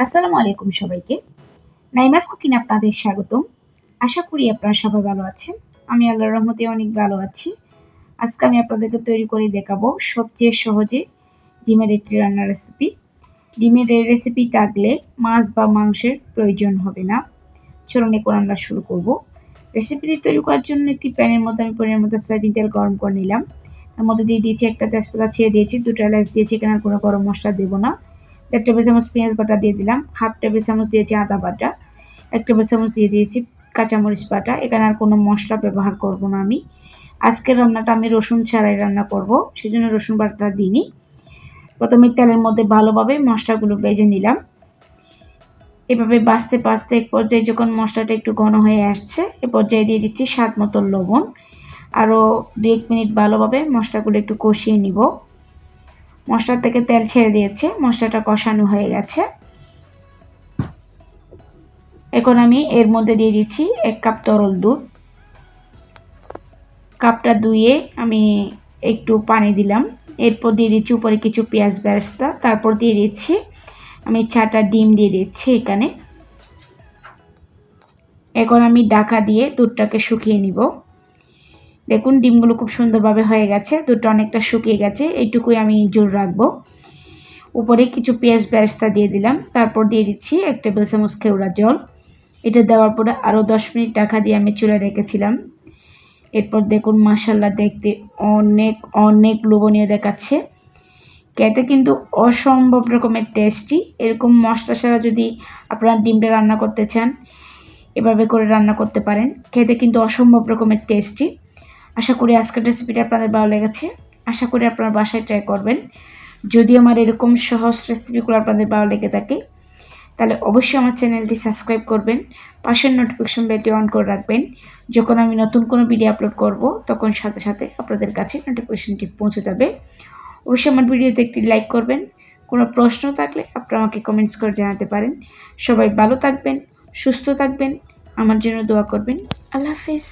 আসসালামু আলাইকুম সবাইকে। নাইমাস কুকিং আপনাদের স্বাগতম। আশা করি আপনারা সবাই ভালো আছেন। আমি আল্লাহর রহমতে অনেক ভালো আছি। আজকে আমি আপনাদেরকে তৈরি করে দেখাবো সবচেয়ে সহজে ডিমের একটি রান্নার রেসিপি। ডিমের এই রেসিপি থাকলে মাছ বা মাংসের প্রয়োজন হবে না। চলুন এখন আমরা শুরু করব। রেসিপিটি তৈরি করার জন্য একটি প্যানের মধ্যে আমি পরিমাণ মতো সয়াবিন তেল গরম করে নিলাম। তার মধ্যে দিয়ে দিয়েছি একটা তেজপাতা ছেড়ে দিয়েছি, 2টা এলাচ দিয়েছি, এখানে আর কোনো গরম মশলা দেবো না। 1 টেবিল চামচ পেঁয়াজ বাটা দিয়ে দিলাম, 1/2 টেবিল চামচ দিয়েছি আদা বাটা, 1 টেবিল চামচ দিয়ে দিয়েছি কাঁচামরিচ বাটা। এখানে আর কোনো মশলা ব্যবহার করব না আমি। আজকের রান্নাটা আমি রসুন ছাড়াই রান্না করব, সেজন্য রসুন বাটাটা দিইনি। প্রথমে তেলের মধ্যে ভালোভাবে মশলাগুলো ভেজে নিলাম। এভাবে বাছতে বাছতে এক পর্যায়ে যখন মশলাটা একটু ঘন হয়ে আসছে, এ পর্যায়ে দিয়ে দিচ্ছি স্বাদ মতো লবণ। আরও 2-1 মিনিট ভালোভাবে মশলাগুলো একটু কষিয়ে নিব। মশলা থেকে তেল ছেড়ে দিয়েছে, মশলাটা কষানো হয়ে গেছে। এখন আমি এর মধ্যে দিয়ে দিচ্ছি 1 কাপ তরল দুধ। কাপটা ধুয়ে আমি একটু পানি দিলাম। এরপর দিয়ে দিচ্ছি উপরে কিছু পেঁয়াজ বেরেস্তা, তারপর দিয়ে দিচ্ছি আমি 4টা ডিম দিয়ে দিচ্ছি এখানে। এখন আমি ঢাকা দিয়ে দুধটাকে শুকিয়ে নিব। দেখুন ডিমগুলো খুব সুন্দরভাবে হয়ে গেছে, দুধটা অনেকটা শুকিয়ে গেছে, এইটুকুই আমি জোর রাখবো। উপরে কিছু পেঁয়াজ বেরেস্তা দিয়ে দিলাম, তারপর দিয়ে দিচ্ছি 1 টেবিল চামচ কেওড়া জল। এটা দেওয়ার পরে আরও 10 মিনিট ঢাকা দিয়ে আমি চুলায় রেখেছিলাম। এরপর দেখুন মাশাআল্লাহ দেখতে অনেক অনেক লোভনীয় দেখাচ্ছে, খেতে কিন্তু অসম্ভব রকমের টেস্টি। এরকম মশলা ছাড়া যদি আপনারা ডিমটা রান্না করতে চান, এভাবে করে রান্না করতে পারেন, খেতে কিন্তু অসম্ভব রকমের টেস্টি। আশা করি আজকের রেসিপিটা আপনাদের ভালো লেগেছে। আশা করি আপনারা বাসায় ট্রাই করবেন। যদি আমার এরকম সহজ রেসিপিগুলো আপনাদের ভালো লেগে থাকে, তাহলে অবশ্যই আমার চ্যানেলটি সাবস্ক্রাইব করবেন, পাশের নোটিফিকেশন বেলটি অন করে রাখবেন। যখন আমি নতুন কোনো ভিডিও আপলোড করব, তখন সাথে সাথে আপনাদের কাছে নোটিফিকেশনটি পৌঁছে যাবে। অবশ্যই আমার ভিডিওতে একটি লাইক করবেন। কোনো প্রশ্ন থাকলে আপনারা আমাকে কমেন্টস করে জানাতে পারেন। সবাই ভালো থাকবেন, সুস্থ থাকবেন, আমার জন্য দোয়া করবেন। আল্লাহ হাফেজ।